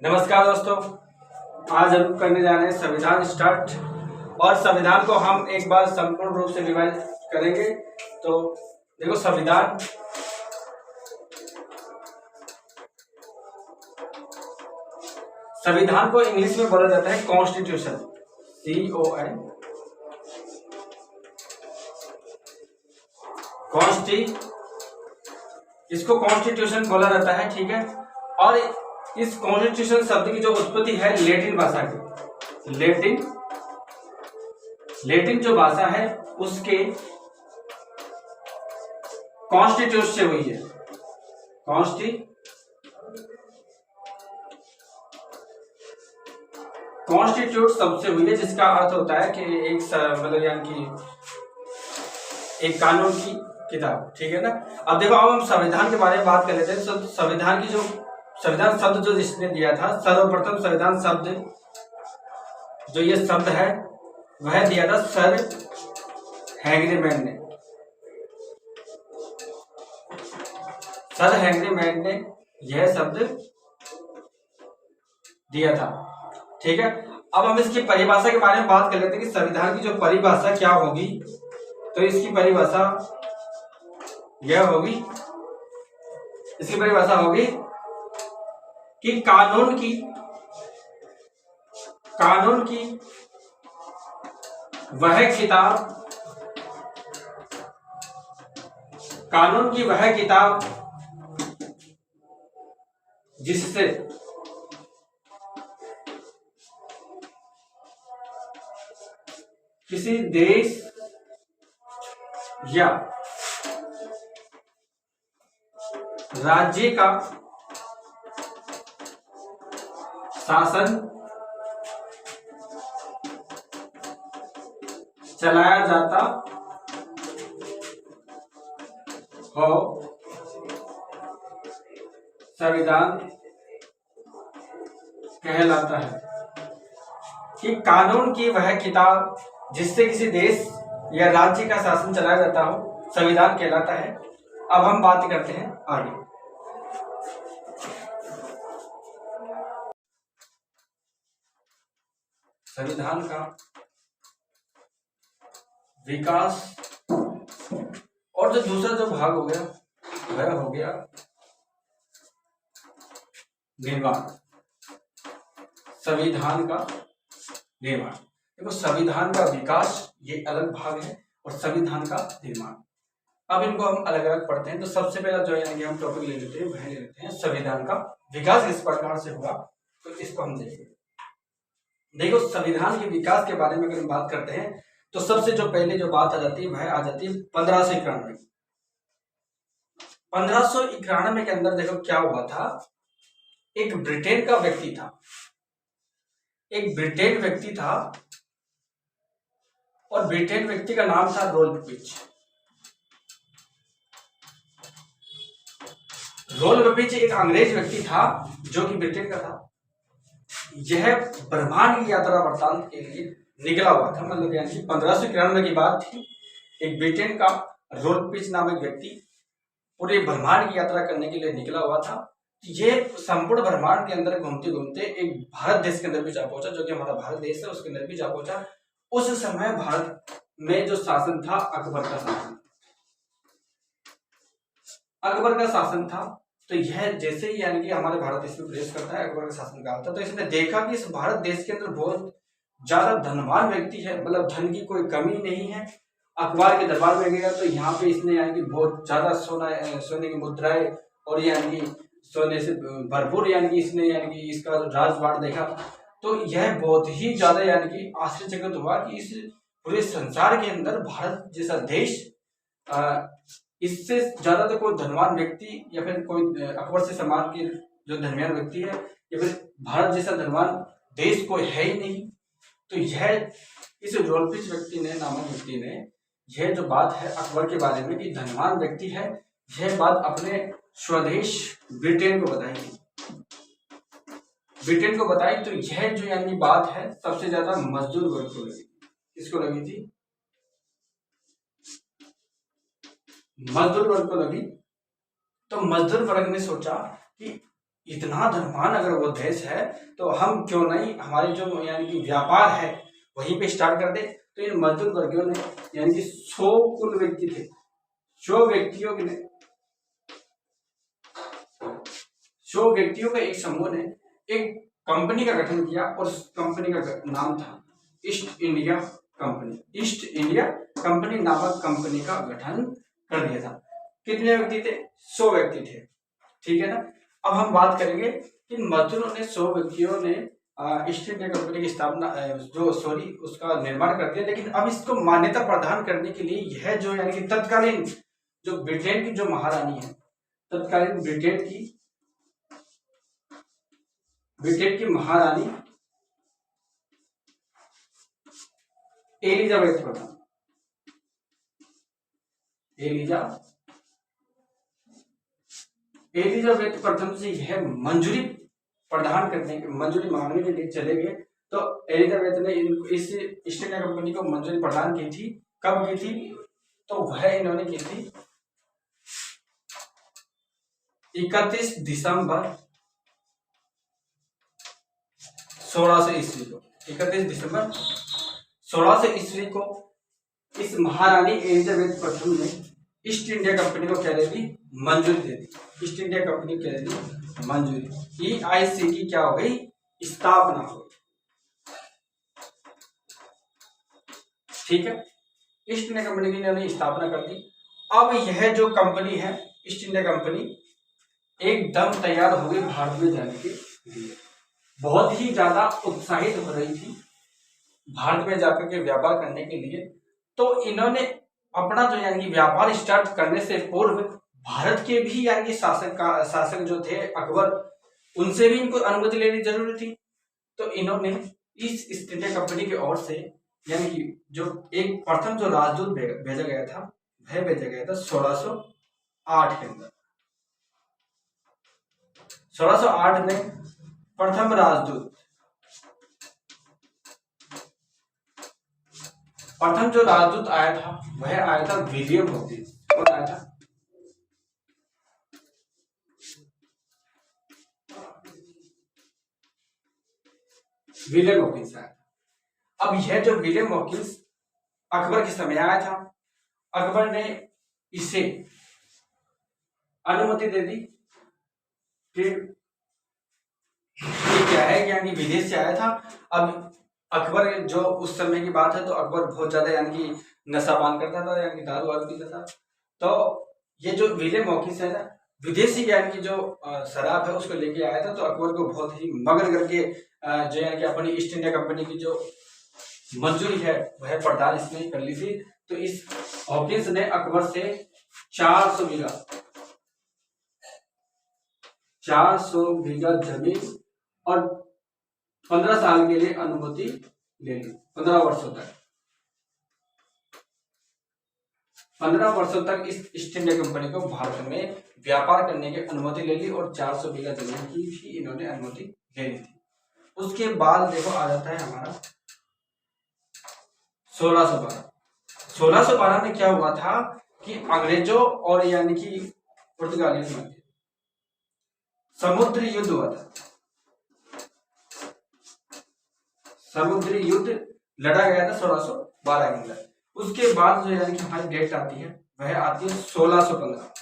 नमस्कार दोस्तों, आज हम करने जा रहे हैं संविधान स्टार्ट। और संविधान को हम एक बार संपूर्ण रूप से रिवाइज करेंगे। तो देखो, संविधान को इंग्लिश में बोला जाता है कॉन्स्टिट्यूशन, CON, इसको कॉन्स्टिट्यूशन बोला जाता है, ठीक है। और इस कॉन्स्टिट्यूशन शब्द की जो उत्पत्ति है लैटिन भाषा की, लैटिन जो भाषा है उसके कॉन्स्टिट्यूट से हुई है। कॉन्स्टिट्यूट शब्द से हुई है, जिसका अर्थ होता है कि एक मतलब यानी कि एक कानून की किताब, ठीक है ना। अब देखो, अब हम संविधान के बारे में बात कर लेते हैं। तो संविधान शब्द जो जिसने दिया था, सर्वप्रथम संविधान शब्द जो ये शब्द है वह दिया था सर हैंगरीमैन ने। सर हैंगरीमैन ने यह शब्द दिया था, ठीक है। अब हम इसकी परिभाषा के बारे में बात कर लेते हैं कि संविधान की जो परिभाषा क्या होगी। तो इसकी परिभाषा यह होगी, कि कानून की वह किताब जिससे किसी देश या राज्य का शासन चलाया जाता हो, संविधान कहलाता है। कि कानून की वह किताब जिससे किसी देश या राज्य का शासन चलाया जाता हो, संविधान कहलाता है। अब हम बात करते हैं आगे। संविधान का विकास और जो दूसरा जो भाग हो गया वह हो गया निर्माण। संविधान का निर्माण, देखो, संविधान का विकास ये अलग भाग है और संविधान का निर्माण। अब इनको हम अलग अलग पढ़ते हैं। तो सबसे पहला जो है हम टॉपिक ले लेते हैं, वह ले लेते हैं संविधान का विकास किस प्रकार से हुआ। तो इसको हम देखेंगे। देखो, संविधान के विकास के बारे में अगर हम बात करते हैं तो सबसे जो पहले जो बात आ जाती है वह आ जाती है 1591। 1591 के अंदर देखो क्या हुआ था। एक ब्रिटेन व्यक्ति था और ब्रिटेन व्यक्ति का नाम था रोल्फ एक अंग्रेज व्यक्ति था जो कि ब्रिटेन का था। यह ब्रह्मांड की यात्रा वृत्तांत के लिए निकला हुआ था, मतलब यानी 1591 की बात थी। एक ब्रिटेन का रोल्फ नामक व्यक्ति पूरे ब्रह्मांड की यात्रा करने के लिए निकला हुआ था। ये संपूर्ण ब्रह्मांड के अंदर घूमते घूमते एक भारत देश के अंदर भी जा पहुंचा, जो कि हमारा भारत देश है, उसके अंदर भी जा पहुंचा। उस समय भारत में जो शासन था अकबर का शासन था। तो यह जैसे ही यानी कि हमारे भारत देश में प्रवेश करता है, अकबर का शासन काल था, तो इसने देखा कि इस भारत देश के अंदर बहुत ज्यादा धनवान व्यक्ति है, मतलब धन की कोई कमी नहीं है। अखबार के दरबार में गया तो यहाँ पे इसने यानी कि बहुत ज्यादा सोने की मुद्राएं और यानी कि सोने से भरपूर यानी कि इसने यानी कि इसका राजवाड़ देखा। तो यह बहुत ही ज्यादा यानी कि आश्चर्यचकित हुआ कि इस पूरे संसार के अंदर भारत जैसा देश, इससे ज्यादा तो कोई धनवान व्यक्ति या फिर कोई अकबर से समान के जो धनवान व्यक्ति है या फिर भारत जैसा धनवान देश कोई है ही नहीं। तो यह इस रोल्फ नामक व्यक्ति ने यह जो बात है अकबर के बारे में कि धनवान व्यक्ति है, यह बात अपने स्वदेश ब्रिटेन को बताई। तो यह जो यानी बात है सबसे ज्यादा मजदूर वर्ग को लगी। किसको लगी थी? मजदूर वर्ग को लगी। तो मजदूर वर्ग ने सोचा कि इतना धनवान अगर वो देश है तो हम क्यों नहीं हमारे जो यानी कि व्यापार है वहीं पे स्टार्ट कर दे। तो इन मजदूर वर्गों ने यानी कि 100 कुल व्यक्ति थे, 100 व्यक्तियों ने 100 व्यक्तियों का एक समूह ने एक कंपनी का गठन किया और उस कंपनी का नाम था east India company. East India company नामक कंपनी का गठन कर दिया था। कितने व्यक्ति थे? 100 व्यक्ति थे, ठीक है ना। अब हम बात करेंगे कि मजदूरों ने 100 व्यक्तियों ने ईस्ट इंडिया कंपनी की स्थापना उसका निर्माण कर दिया। लेकिन अब इसको मान्यता प्रदान करने के लिए यह जो यानी कि तत्कालीन जो ब्रिटेन की जो महारानी है, तत्कालीन ब्रिटेन की महारानी एलिजाबेथ प्रथम से यह मंजूरी मांगने के लिए चले गए। तो एलिजाबेथ ने इस ईस्ट इंडिया कंपनी को मंजूरी प्रदान की थी। कब की थी? तो वह इन्होंने की थी 31 दिसंबर 1600 ईस्वी को। 31 दिसंबर 1600 ईस्वी को इस महारानी एलिजाबेथ प्रथम ने ईस्ट इंडिया कंपनी को क्या दे दी? मंजूरी दे दी। ईस्ट इंडिया कंपनी क्या दे दी? मंजूरी। EIC की क्या हो गई? स्थापना हो गई, ठीक है। ईस्ट इंडिया कंपनी की इन्होंने स्थापना कर दी। अब यह जो कंपनी है ईस्ट इंडिया कंपनी एकदम तैयार हो गई भारत में जाने के लिए। बहुत ही ज्यादा उत्साहित हो रही थी भारत में जाकर के व्यापार करने के लिए। तो इन्होंने अपना जो यानी कि व्यापार स्टार्ट करने से पूर्व भारत के भी यानी कि शासक जो थे अकबर, उनसे भी इनको अनुमति लेनी जरूरी थी। तो इन्होंने इस ईस्ट इंडिया कंपनी की ओर से यानी कि जो एक प्रथम जो राजदूत भेजा गया था वह भेजा गया था 1608 के अंदर। 1608 में प्रथम जो राजदूत आया था वह आया था विलियम हॉकिंस। कौन आया था? विलियम हॉकिंस आया था। अब यह जो विलियम हॉकिंस अकबर के समय आया था, अकबर ने इसे अनुमति दे दी। फिर क्या है कि यानी विदेश से आया था। अब अकबर जो उस समय की बात है तो अकबर बहुत ज्यादा यानी कि नशा पान करता था, यानी दारू वारू पीता था। तो ये जो विलियम हॉकिंस है ना, विदेशी यानी कि जो शराब है उसको लेके आया था। तो अकबर को बहुत ही मगन करके जो यानी कि अपनी ईस्ट इंडिया कंपनी की जो मंजूरी है वह प्रदान इसने कर ली थी। तो इस हॉकिंस ने अकबर से 400 बीघा जमीन और 15 साल के लिए अनुमति ले ली। 15 वर्षों तक इस ईस्ट इंडिया कंपनी को भारत में व्यापार करने की अनुमति ले ली और 400 बीघा जमीन की भी इन्होंने अनुमति ले ली थी। उसके बाद देखो आ जाता है हमारा 1612 में क्या हुआ था कि अंग्रेजों और यानी कि पुर्तगालियों के मध्य समुद्री युद्ध हुआ था। समुद्री युद्ध लड़ा गया था 1612 के अंदर। उसके बाद जो यानी कि हमारी डेट आती है वह आती है 1615।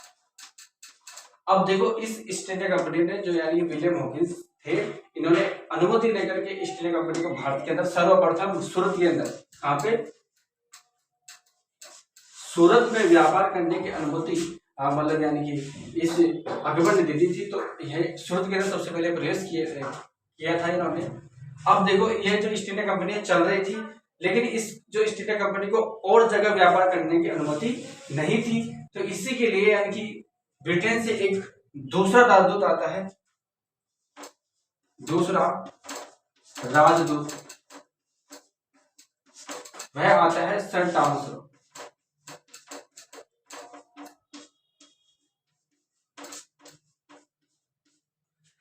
अब देखो इस ईस्ट इंडिया कंपनी ने जो यानी विलियम हॉकिंस थे, इन्होंने अनुमति लेकर के ईस्ट इंडिया कंपनी को भारत के अंदर सर्वप्रथम सूरत के अंदर, कहां पे? सूरत में व्यापार करने की अनुमति मतलब यानी कि इस अकबर ने दे दी थी। तो यह सूरत के अंदर सबसे पहले प्रवेश किया था इन्होंने। अब देखो यह जो ईस्ट इंडिया कंपनी चल रही थी, लेकिन इस जो ईस्ट इंडिया कंपनी को और जगह व्यापार करने की अनुमति नहीं थी। तो इसी के लिए यानी कि ब्रिटेन से एक दूसरा राजदूत आता है, दूसरा राजदूत, वह आता है sir Thomas Roe.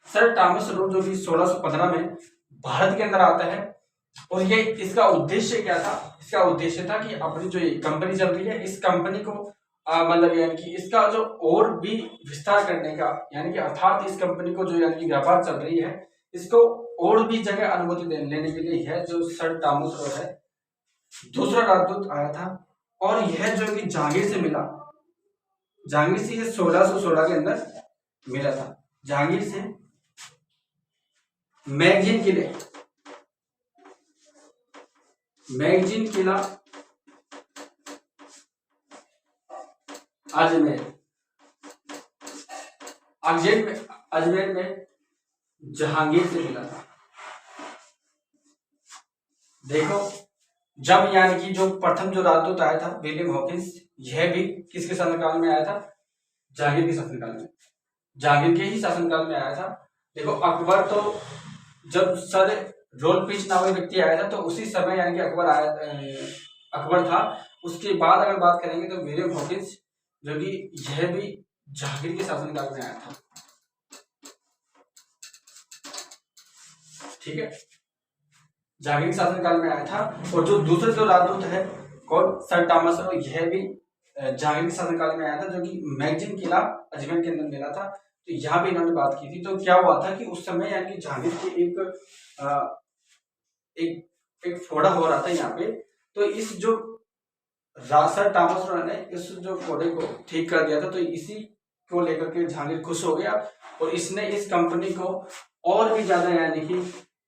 Sir Thomas Roe जो कि 1615 में भारत के अंदर आता है। और ये इसका उद्देश्य क्या था? इसका उद्देश्य था कि अपनी जो ये कंपनी चल रही है, इस कंपनी को मतलब यानी कि इसका जो और भी विस्तार करने का, यानी कि अर्थात इस कंपनी को जो यानी कि व्यापार चल रही है इसको और भी जगह अनुमति लेने के लिए है जो सर टॉमस रॉय है दूसरा राजदूत आया था। और यह जो कि जहांगीर से मिला, जहांगीर से ये 1616 के अंदर मिला था। जहांगीर से मैगजीन किले, मैगजीन किला अजमेर, अजमेर में जहांगीर से मिला था। देखो जब यानी कि जो प्रथम जो राजदूत आया था विलियम हॉकिंस, यह भी किसके शासनकाल में आया था? जहांगीर के शासनकाल में, जहांगीर के ही शासनकाल में आया था। देखो अकबर तो जब सर रोलपिच नामक व्यक्ति आया था तो उसी समय यानी कि अकबर था। उसके बाद अगर बात करेंगे तो विलियम हॉकिंस जो कि यह भी जहांगीर के शासनकाल में आया था। ठीक है, जहांगीर के शासनकाल में आया था। और जो दूसरा जो राजदूत है कौन? सर टॉमस रॉय, यह भी जहांगीर के शासनकाल में आया था जो कि मैगजीन किला अजमेर के अंदर मिला था। तो यहाँ भी इन्होंने बात की थी। तो क्या हुआ था कि उस समय यानी कि जहांगीर की एक फोड़ा हो रहा था यहाँ पे। तो इस जो सर टॉमस रॉय ने इस जो फोड़े को ठीक कर दिया था। तो इसी को लेकर के जहांगीर खुश हो गया और इसने इस कंपनी को और भी ज्यादा यानी कि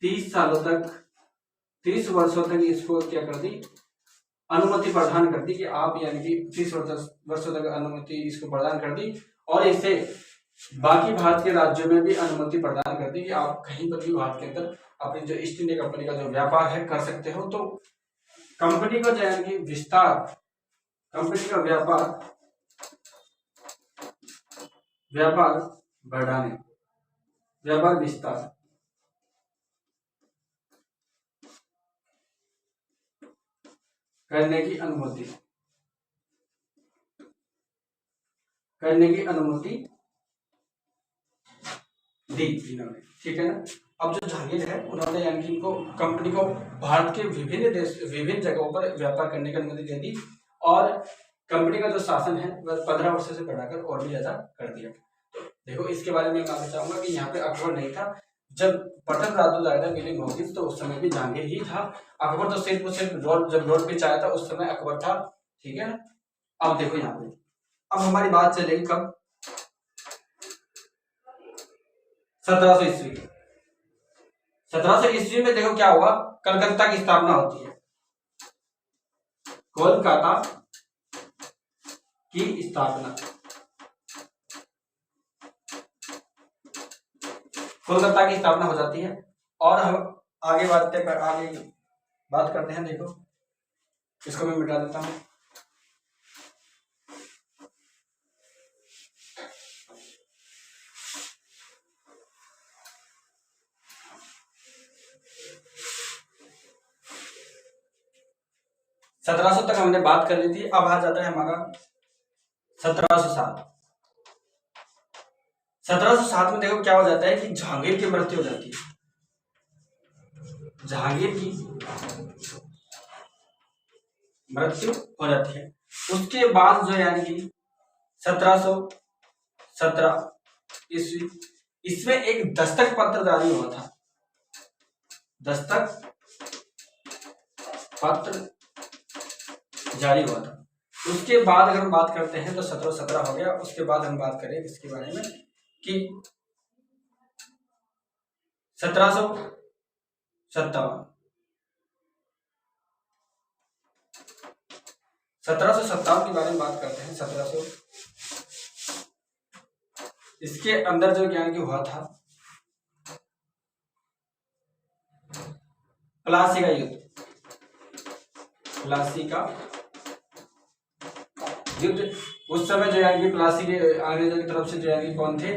30 वर्षों तक इसको क्या कर दी? अनुमति प्रदान कर दी कि आप यानी कि 30 वर्षों तक अनुमति इसको प्रदान कर दी। और इसे बाकी भारत के राज्यों में भी अनुमति प्रदान कर दी कि आप कहीं पर भी भारत के अंदर अपनी जो ईस्ट इंडिया कंपनी का जो व्यापार है कर सकते हो। तो कंपनी का जो यानी कि विस्तार, कंपनी का व्यापार बढ़ाने, व्यापार विस्तार करने की अनुमति दी इन्होंने। ठीक है ना। अब जो जहांगीर है उन्होंने यानी कि इनको कंपनी को भारत के विभिन्न जगहों पर व्यापार करने की अनुमति दे दी। और कंपनी का जो शासन है वह 15 वर्षों से बढ़ाकर और भी ज्यादा कर दिया। तो देखो इसके बारे में कहना चाहूंगा कि यहाँ पे अकबर नहीं था। जब प्रथम राजदूत आया था विलियम हॉकिंस तो उस समय भी जहांगीर ही था। अकबर तो सिर्फ जब रोड पे आया था उस समय अकबर था। ठीक है ना। अब देखो यहाँ पे अब हमारी बात चलेगी कब? 1700 ईस्वी। 1700 ईस्वी में देखो क्या हुआ? कलकत्ता की स्थापना होती है। कोलकाता की स्थापना, कोलकाता की स्थापना हो जाती है। और हम आगे बात करते हैं। देखो इसको मैं मिटा देता हूं। सत्रह सौ तक हमने बात कर ली थी। अब आ जाता है हमारा 1707। 1707 में देखो क्या हो जाता है कि जहांगीर की मृत्यु हो जाती है। जहांगीर की मृत्यु हो जाती है। उसके बाद जो यानी कि 1717 ईस्वी, इसमें एक दस्तक पत्र जारी हुआ था। दस्तक पत्र जारी हुआ था। उसके बाद अगर हम बात करते हैं तो 1717 हो गया। उसके बाद हम बात करें इसके बारे में कि 1757 के बारे में बात करते हैं। 1700 इसके अंदर जो ज्ञान की हुआ था प्लासी का युद्ध। प्लासी का युद्ध उस समय जो यानी कि प्लासी के अंग्रेजों की तरफ से जो यानी कौन थे?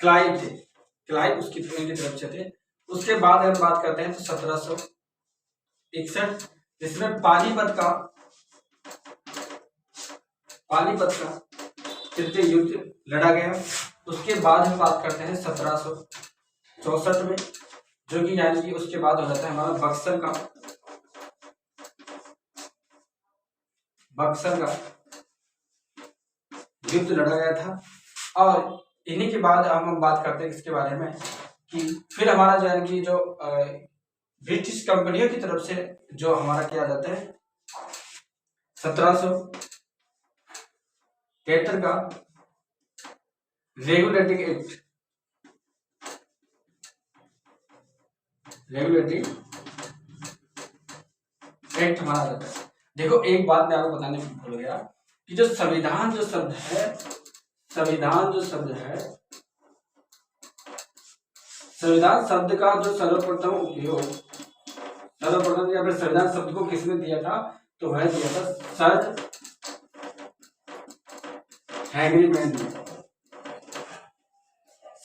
क्लाइव थे। क्लाइव उसकी तरफ से थे। उसके बाद अगर बात करते हैं तो 1761 इसमें पानीपत का तृतीय युद्ध लड़ा गया। उसके बाद हम बात करते हैं 1764 में जो कि यानी कि उसके बाद हो जाता है हमारा बक्सर का बक्सर का युद्ध लड़ा गया था। और इन्हीं के बाद हम बात करते हैं इसके बारे में कि फिर हमारा जो है कि जो ब्रिटिश कंपनियों की तरफ से जो हमारा किया जाता है 1773 का रेगुलेटिंग एक्ट माना जाता है। देखो एक बात मैं आपको बताने भूल गया कि जो संविधान जो शब्द है, संविधान शब्द का जो सर्वप्रथम उपयोग, सर्वप्रथम या फिर संविधान शब्द को किसने दिया था, तो वह दिया था सर हेनरी मैन ने।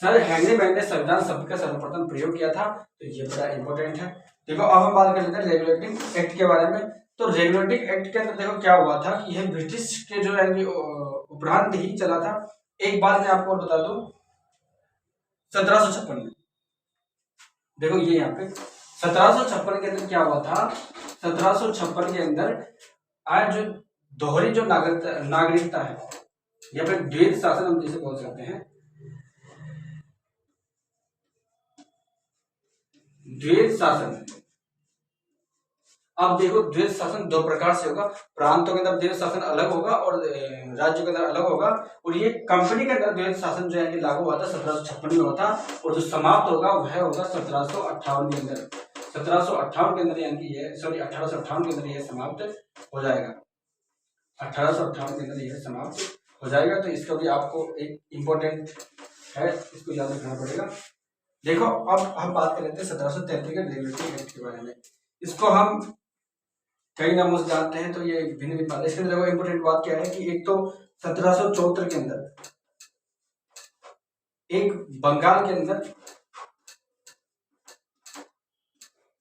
सर हेनरी मैन ने संविधान शब्द का सर्वप्रथम प्रयोग किया था, तो ये बड़ा इंपॉर्टेंट है। देखो अब हम बात कर लेते हैं रेगुलेटिंग एक्ट के बारे में। तो रेगुलेटिंग एक्ट के अंदर देखो क्या हुआ था कि यह ब्रिटिश के जो है उपरांत ही चला था। एक बात मैं आपको बता दूं, 1756 में, देखो ये यहाँ पे 1756 के अंदर क्या हुआ था, 1756 के अंदर आज जो दोहरी जो नागरिकता है या फिर द्वैध शासन हम जिसे बोल सकते हैं, द्वैध शासन। अब देखो द्वैध शासन दो प्रकार से होगा, प्रांतों के अंदर द्वैध शासन अलग होगा और राज्यों के अंदर अलग होगा। और ये कंपनी के अंदर द्वैध शासन जो है कि लागू हुआ था 1756 में हुआ था, और जो समाप्त होगा वह होगा 1758 के अंदर। 1758 के अंदर यानी ये 1858 के अंदर यह समाप्त हो जाएगा। 1858 के अंदर यह समाप्त हो जाएगा। तो इसका भी आपको एक इम्पोर्टेंट है, इसको याद रखना पड़ेगा। देखो अब हम बात कर लेते हैं 1733 के रेगुलेटिंग एक्ट के बारे में। इसको हम कई नामों से जानते हैं, तो ये भिन्न भिन्न बात है। इसके अंदर देखो इम्पोर्टेंट बात क्या है कि एक तो 1774 के अंदर एक बंगाल के अंदर,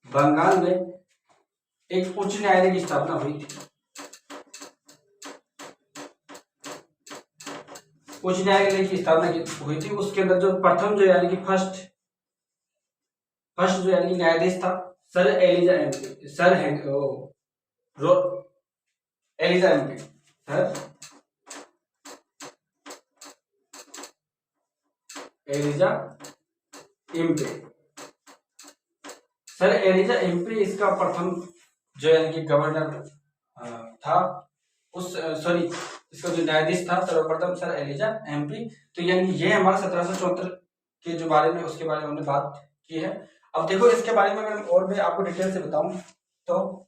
बंगाल में एक उच्च न्यायालय की स्थापना हुई थी। उच्च न्यायालय की स्थापना हुई थी। उसके अंदर जो प्रथम जो यानी कि फर्स्ट जो यानी कि न्यायाधीश था sir Elijah Impey, sir Elijah Impey, sir Elijah Impey, sir Elijah Impey इसका प्रथम जो यानी कि गवर्नर था। उस इसका जो न्यायाधीश था सर्वप्रथम सर एलिजा एमपी। तो यानी कि ये हमारा 1774 के जो बारे में, उसके बारे में हमने बात की है। अब देखो इसके बारे में अगर और मैं आपको डिटेल से बताऊं तो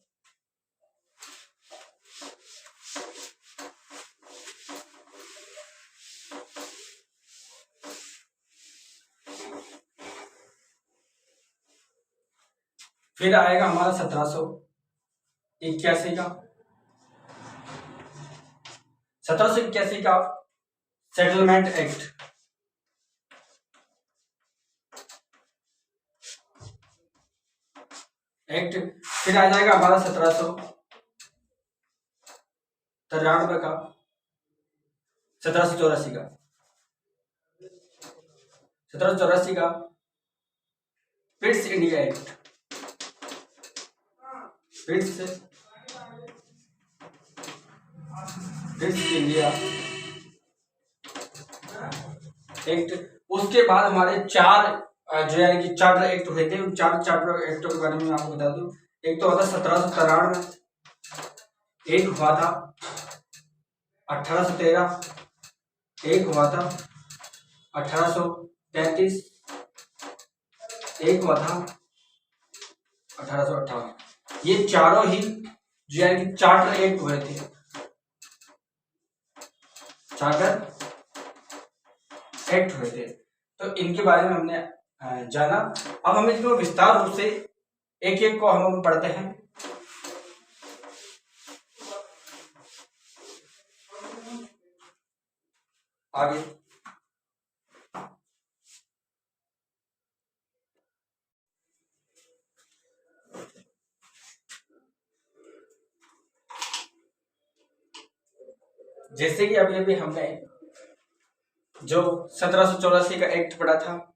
फिर आएगा हमारा 1781 का, 1781 का सेटलमेंट एक्ट। फिर आ जाएगा हमारा 1793 का, 1784 का, 1784 का Pitt's India act, Pitt's India act. उसके बाद हमारे चार जो है कि चार्टर एक्ट हुए थे। उन चार चार्टर एक्टों के बारे में आपको बता दूं। एक तो हुआ था 1793, एक हुआ था 1813, एक हुआ था 1833, एक हुआ था 1858। ये चारों ही जो है कि चार्टर एक्ट हुए थे, चार्टर एक्ट हुए थे। तो इनके बारे में हमने जाना। अब हम इसको विस्तार रूप से एक एक को हम पढ़ते हैं। आगे जैसे कि अभी अभी हमने जो 1784 का एक्ट पढ़ा था,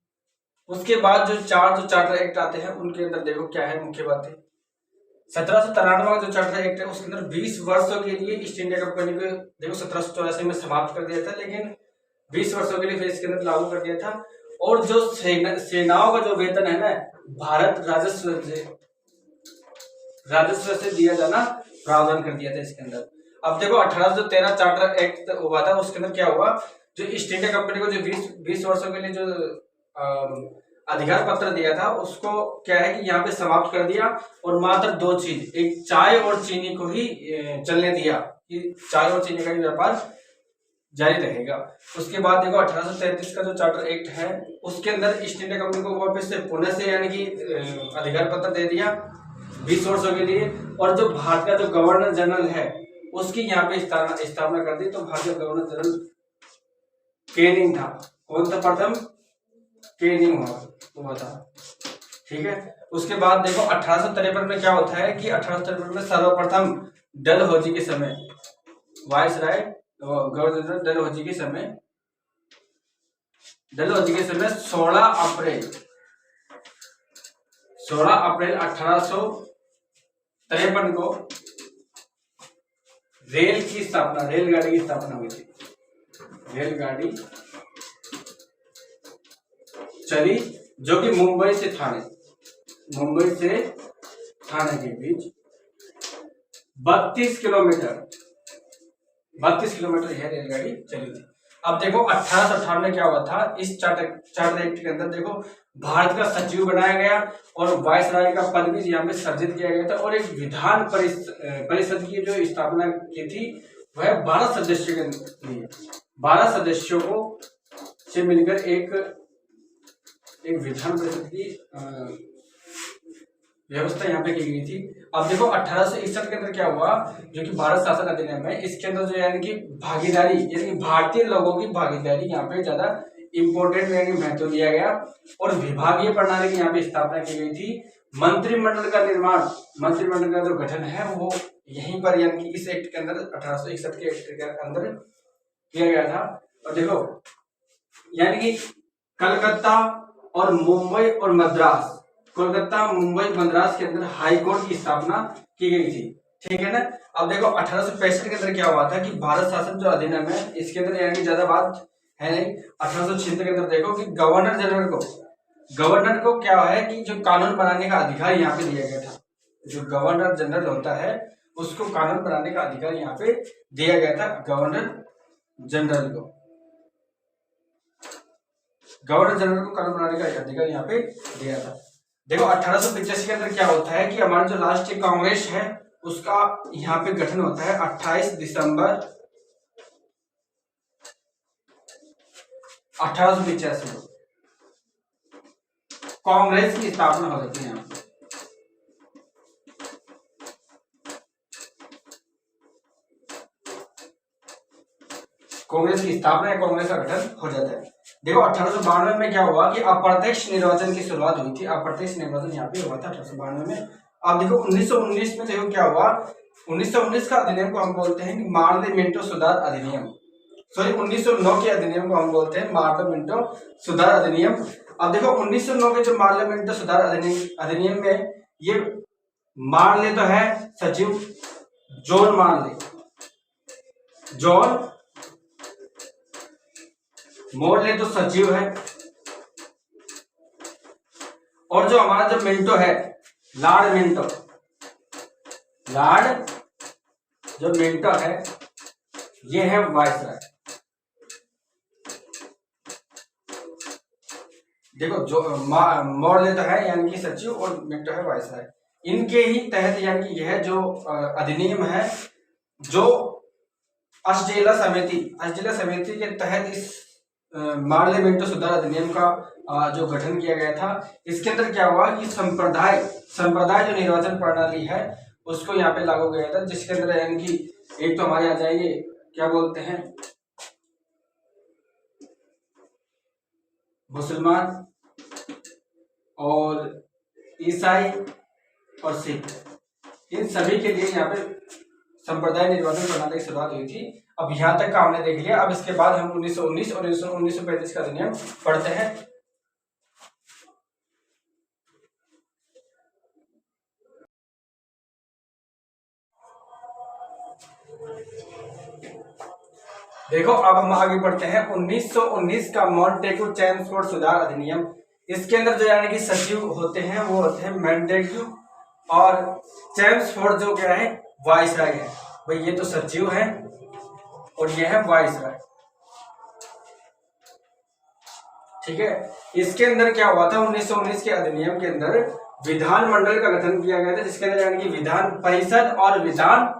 उसके बाद जो चार्टर एक्ट आते हैं उनके अंदर देखो क्या है मुख्य बातें। 1793 का जो चार्टर एक्ट है उसके अंदर 20 वर्षों के लिए ईस्ट इंडिया कंपनी को देखो 1784 में समाप्त कर दिया था, लेकिन 20 वर्षों के लिए फिर इसके अंदर लागू कर दिया था। और जो सेनाओं का जो वेतन है ना, भारत राजस्व से दिया जाना प्रावधान कर दिया था इसके अंदर। अब देखो 1813 चार्टर एक्ट हुआ था, उसके अंदर क्या हुआ, जो ईस्ट इंडिया कंपनी को जो 20 वर्षों के लिए जो अधिकार पत्र दिया था उसको क्या है कि यहाँ पे समाप्त कर दिया, और मात्र 2 चीज, एक चाय और चीनी को ही चलने दिया कि चाय और चीनी का ही व्यापार जारी रहेगा। उसके बाद देखो 1833 का जो चार्टर एक्ट है उसके अंदर ईस्ट इंडिया कंपनी को वापस से पुनः से यानी कि अधिकार पत्र दे दिया 20 वर्षों के लिए, और जो भारत का जो गवर्नर जनरल है उसकी यहाँ पे स्थापना कर दी। तो भारत का गवर्नर जनरल केनिंग था। कौन था प्रथम? केनिंग हुआ था, ठीक है। उसके बाद देखो 1853 में क्या होता है कि 1853 में सर्वप्रथम डलहौजी के समय वायसराय गवर्नर जनरल डलहौजी के समय 16 अप्रैल 1853 को रेलगाड़ी की स्थापना हुई थी। रेलगाड़ी चली जो कि मुंबई से थाने के बीच 32 किलोमीटर यह रेलगाड़ी चली थी। अब देखो 1858 में क्या हुआ था, इस चार्टर एक्ट के अंदर देखो भारत का सचिव बनाया गया और वायसराय का पद भी यहाँ पे सर्जित किया गया था, और एक विधान परिषद की जो स्थापना की थी वह 12 सदस्यों के लिए 12 सदस्यों को से मिलकर एक विधान परिषद की व्यवस्था यहाँ पे की गई थी। अब देखो 1861 के अंदर क्या हुआ, जो कि भारत शासन अधिनियम है, इसके अंदर जो यानी कि भागीदारी यानी कि भारतीय लोगों की भागीदारी यहाँ पे ज्यादा इंपॉर्टेंट यानी महत्व दिया गया, और विभागीय प्रणाली की यहाँ पे स्थापना की गई थी। मंत्रिमंडल का जो गठन है वो यहीं पर यानी कि इस एक्ट के अंदर 1861 के एक्ट के अंदर किया गया था। और देखो यानी कि कलकत्ता और मुंबई और मद्रास, कोलकाता मुंबई मद्रास के अंदर हाई कोर्ट की स्थापना की गई थी, ठीक है ना। अब देखो 1865 के अंदर क्या हुआ था कि भारत शासन जो अधिनियम है इसके अंदर यानी ज्यादा बात है नहीं। 1876 के अंदर देखो कि गवर्नर को क्या है कि जो कानून बनाने का अधिकार यहाँ पे दिया गया था। जो गवर्नर जनरल होता है उसको कानून बनाने का अधिकार यहाँ पे दिया गया था। गवर्नर जनरल को कानून बनाने का अधिकार यहाँ पे दिया था। देखो 1885 के अंदर क्या होता है कि हमारा जो राष्ट्रीय कांग्रेस है उसका यहाँ पे गठन होता है 28 दिसंबर 1885 में कांग्रेस की स्थापना हो जाती है। यहाँ कांग्रेस की स्थापना या कांग्रेस का गठन हो जाता है। देखो 1892 में क्या हुआ कि अप्रत्यक्ष निर्वाचन की शुरुआत हुई थी। अप्रत्यक्ष निर्वाचन यहाँ पे हुआ था 1892 में। अब देखो 1919 में देखो क्या हुआ, 1919 का अधिनियम को हम बोलते हैं कि मार्ले-मिंटो सुधार अधिनियम। सॉरी 1909 के अधिनियम को हम बोलते हैं मार्ले-मिंटो सुधार अधिनियम। अब देखो 1909 के जो मार्ले-मिंटो सुधार अधिनियम में ये मार्ले तो है सचिव जॉन मोर्ले तो सचिव है, और जो हमारा जो मिंटो है लॉर्ड मिंटो है ये है वायसराय। देखो जो मोर्ले तो है यानी कि सचिव और मिंटो है वायसराय। इनके ही तहत यानी कि यह जो अधिनियम है जो अष्टजिला समिति के तहत इस मार्ले-मिंटो सुधार अधिनियम का जो गठन किया गया था। इसके अंदर क्या हुआ कि संप्रदाय जो निर्वाचन प्रणाली है उसको यहाँ पे लागू किया गया था, जिसके अंदर यानी कि एक तो हमारे आ जाएंगे क्या बोलते हैं मुसलमान और ईसाई और सिख, इन सभी के लिए यहाँ पे संप्रदाय निर्वाचन प्रणाली की शुरुआत हुई थी। अब यहाँ तक का हमने देख लिया। अब इसके बाद हम 1919 और 1935 का अधिनियम पढ़ते हैं। देखो अब हम आगे बढ़ते हैं 1919 का मॉन्टेग्यू चेम्सफोर्ड सुधार अधिनियम। इसके अंदर जो यानी कि सचिव होते हैं वो होते हैं मॉन्टेग्यू, और चेम्सफोर्ड जो क्या है वाइसराय है। भाई ये तो सचिव है और ये है वाइसराय, ठीक है। इसके अंदर क्या हुआ था, 1919 के अधिनियम के अंदर विधानमंडल का गठन किया गया था, जिसके अंदर यानी कि विधान परिषद और विधान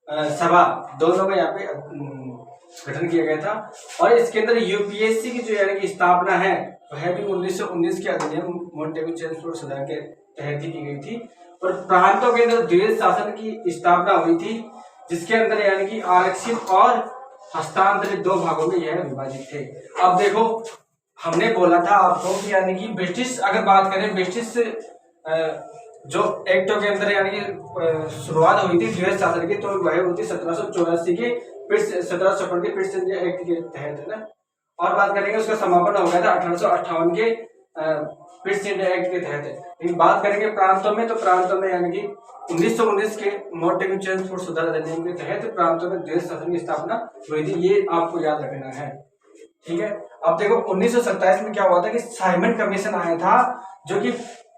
सभा दोनों का यहाँ पे गठन किया गया था। और इसके अंदर यूपीएससी की जो यानी कि स्थापना है वह भी 1919 के अधिनियम मॉन्टेग्यू चेम्सफोर्ड सुधार के तहत ही की गई थी। और प्रांतों के अंदर द्वैध शासन की स्थापना हुई थी, जिसके अंदर यानी कि आरक्षित और हस्तांतरित दो भागों में यह विभाजित थे। अब देखो हमने बोला था आपको कि यानी कि ब्रिटिश, अगर बात करें ब्रिटिश जो एक्टों के अंदर यानी कि शुरुआत हुई थी द्वैध शासन की, तो वह हुई थी 1784 के 1756 के ब्रिटिश इंडिया एक्ट के तहत, है ना। और बात करेंगे उसका समापन हो गया था 1858 के ब्रिटिश इंडिया एक्ट के तहत। लेकिन बात करेंगे प्रांतों में, तो प्रांतों में यानी कि 1919 के मॉन्टेग्यू चेम्सफोर्ड सुधार अधिनियम के तहत प्रांतों में द्वैध शासन की स्थापना हुई थी, ये आपको याद रखना है, ठीक है। अब देखो 1927 में क्या हुआ था कि साइमन कमीशन आया था, जो कि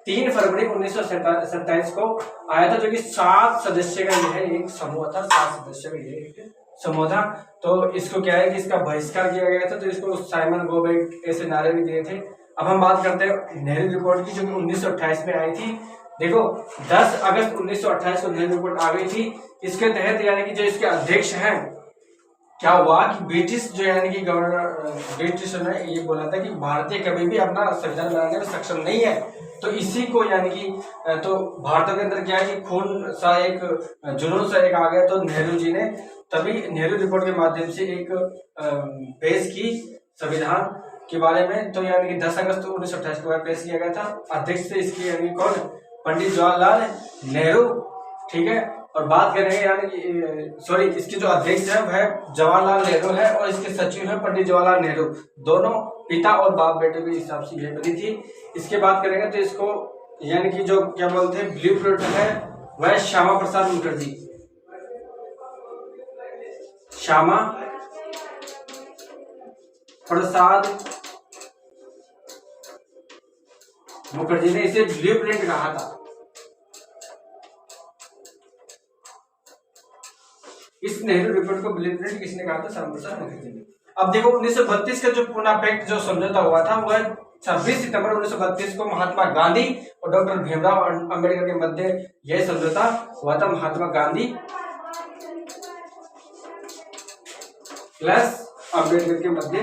3 फरवरी 1927 को आया था, जो कि 7 सदस्य का यह एक समूह था, 7 सदस्य का यह एक समूह था। तो इसको क्या है कि इसका बहिष्कार किया गया था, तो इसको साइमन गो बैक ऐसे नारे भी दिए थे। अब हम बात करते हैं नेहरू रिपोर्ट की, जो कि 1928 में आई थी। देखो 10 अगस्त 1928 को नेहरू रिपोर्ट आ गई थी। इसके तहत यानी कि जो इसके अध्यक्ष हैं, क्या हुआ कि ब्रिटिश जो यानी कि गवर्नर ब्रिटिश ने ये बोला था कि भारतीय कभी भी अपना संविधान बनाने में सक्षम नहीं है। तो इसी को यानी कि तो भारत के अंदर क्या है कि खून सा एक जुनून सा एक आ गया, तो नेहरू जी ने तभी नेहरू रिपोर्ट के माध्यम से एक पेश की संविधान के बारे में। तो यानी कि 10 अगस्त 1928 को पेश किया गया था। अध्यक्ष थे इसके यानी कौन, पंडित जवाहरलाल नेहरू, ठीक है। और बात करेंगे यानी कि सॉरी, इसके जो अध्यक्ष है वह जवाहरलाल नेहरू है और इसके सचिव है पंडित जवाहरलाल नेहरू। दोनों पिता और बाप बेटे के हिसाब से यह बनी थी। इसके बात करेंगे तो इसको यानी कि जो क्या बोलते हैं ब्लूप्रिंट है वह श्यामा प्रसाद मुखर्जी, श्यामा प्रसाद मुखर्जी ने इसे ब्लूप्रिंट कहा था। इस नेहरू रिपोर्ट को ब्लूप्रिंट किसने कहा था, श्यामा प्रसाद मुखर्जी ने। अब देखो 1932 का जो पूना पैक्ट जो समझौता हुआ था वह 26 सितंबर 1932 को महात्मा गांधी और डॉक्टर भीमराव अंबेडकर के मध्य यह समझौता हुआ था। महात्मा गांधी प्लस अंबेडकर के मध्य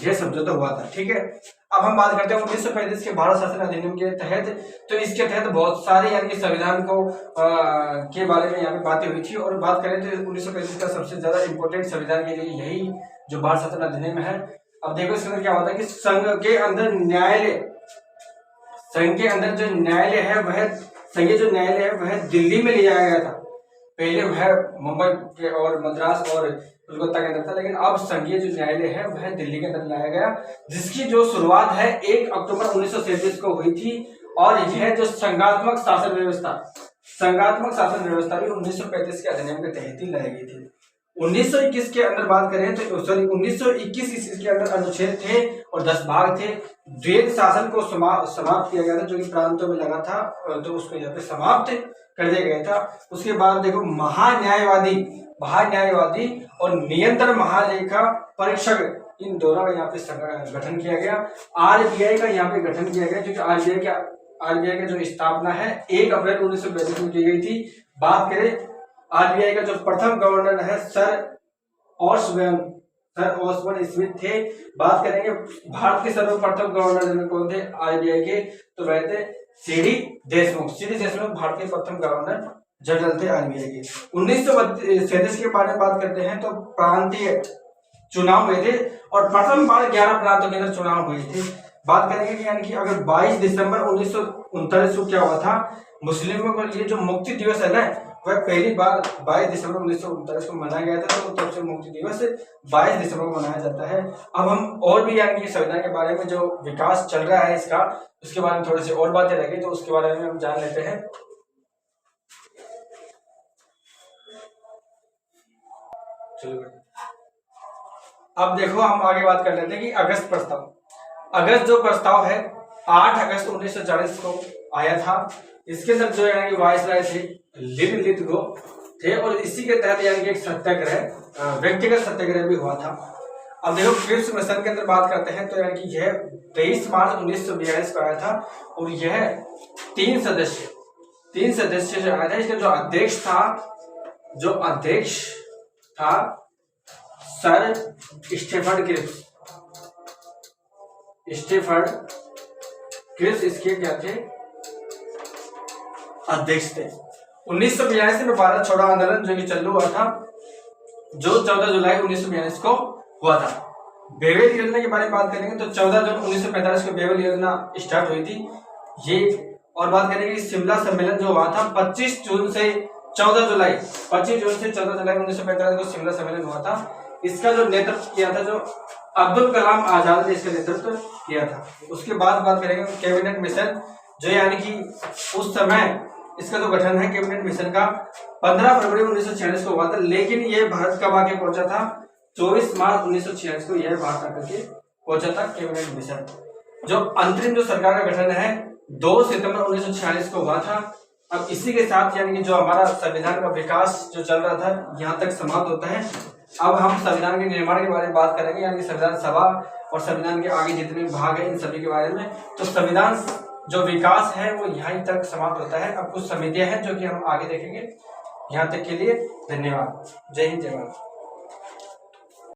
यह समझौता हुआ था, ठीक है। अब हम बात करते हैं 1935 के भारत शासन अधिनियम के तहत। तो इसके तहत बहुत सारे यानी कि संविधान को के बारे में यहाँ पे बातें हुई थी। और बात करें तो 1935 का सबसे ज्यादा इंपॉर्टेंट संविधान के लिए यही जो भारत शासन अधिनियम है। अब देखो इसके अंदर क्या होता है कि संघ के अंदर जो न्यायालय है वह संघीय जो न्यायालय है वह दिल्ली में ले जाया गया था। पहले वह मुंबई के और मद्रास और कोलकाता के अंदर था, लेकिन अब संघीय जो न्यायालय है वह दिल्ली के अंदर लाया गया, जिसकी जो शुरुआत है 1 अक्टूबर 1937 को हुई थी। और यह जो संघात्मक शासन व्यवस्था भी 1935 के अधिनियम के तहत ही लाई गई थी। 1921 के अंदर बात करें तो सॉरी 1921 इसके अंदर अनुच्छेद थे और 10 भाग थे। द्वैध शासन को समाप्त किया गया था, जो कि प्रांतों में लगा था, तो उसको यहाँ पे समाप्त कर दिया गया था। उसके बाद देखो महान्यायवादी और नियंत्रण महालेखा परीक्षक, इन दोनों का यहाँ पे गठन किया गया। आरबीआई का यहाँ पे गठन किया गया, क्योंकि आरबीआई का जो स्थापना है 1 अप्रैल 1942 में की गई थी। बात करें आरबीआई का जो प्रथम गवर्नर है सर ओसबोर्न स्मिथ थे। बात करेंगे भारत के सर्वप्रथम गवर्नर जनरल कौन थे आरबीआई के, तो वह थे सीडी देशमुख भारत के प्रथम गवर्नर जनरल थे आरबीआई के। 1937 के बारे में बात करते हैं तो प्रांतीय चुनाव हुए थे और प्रथम बार 11 प्रांतों के अंदर चुनाव हुए थे। बात करेंगे कि यानी कि अगर 22 दिसंबर 1939 को क्या हुआ था, मुस्लिमों के लिए जो मुक्ति दिवस है ना, वह पहली बार 22 दिसंबर 1939 को मनाया गया था। तो तब से मुक्ति दिवस 22 दिसंबर को मनाया जाता है। अब हम और भी यानी कि संविधान के बारे में जो विकास चल रहा है इसका, उसके बारे में थोड़ी सी और बातें रह गई, तो उसके बारे में हम जान लेते हैं। अब देखो हम आगे बात कर लेते हैं कि अगस्त प्रस्ताव। अगस्त जो प्रस्ताव है 8 अगस्त 1940 को आया था। इसके अंदर जो यानी कि वायसराय थे लिन लिथगो थे और इसी के तहत यानी कि एक सत्याग्रह, व्यक्तिगत सत्याग्रह भी हुआ था। अब देखो क्रिप्स मिशन के अंदर बात करते हैं तो यानी कि यह 23 मार्च 1942 को आया था और यह 3 सदस्य जो आया था। इसका जो अध्यक्ष था सर स्टेफर्ड क्रिप्स इसके क्या थे, अध्यक्ष थे। 1942 में भारत छोड़ो आंदोलन जो कि चालू हुआ था, जो 14 जुलाई 1942 को हुआ था। बेवेल योजना के बारे में बात करेंगे तो 14 जून 1945 को बेवेल योजना स्टार्ट हुई थी ये। और बात करेंगे शिमला सम्मेलन जो हुआ था 25 जून से 14 जुलाई 1945 को शिमला सम्मेलन हुआ था। इसका जो नेतृत्व किया था जो अब्दुल कलाम आजाद ने इसका नेतृत्व किया था। उसके बाद बात करेंगे कैबिनेट मिशन जो यानी कि उस समय इसका जो गठन है कैबिनेट मिशन का 15 फरवरी 1946 को हुआ था, लेकिन ये भारत कब आके पहुंचा था 24 मार्च 1946 को यह भारत आकर के पहुंचा था कैबिनेट मिशन। जो अंतरिम जो सरकार का गठन है 2 सितंबर 1946 को हुआ था। अब इसी के साथ यानी कि जो हमारा संविधान का विकास जो चल रहा था यहाँ तक समाप्त होता है। अब हम संविधान के निर्माण के बारे में बात करेंगे, यानी कि संविधान सभा और संविधान के आगे जितने भाग हैं इन सभी के बारे में। तो संविधान जो विकास है वो यहीं तक समाप्त होता है। अब कुछ समितियां हैं जो कि हम आगे देखेंगे। यहाँ तक के लिए धन्यवाद। जय हिंद, जय भारत।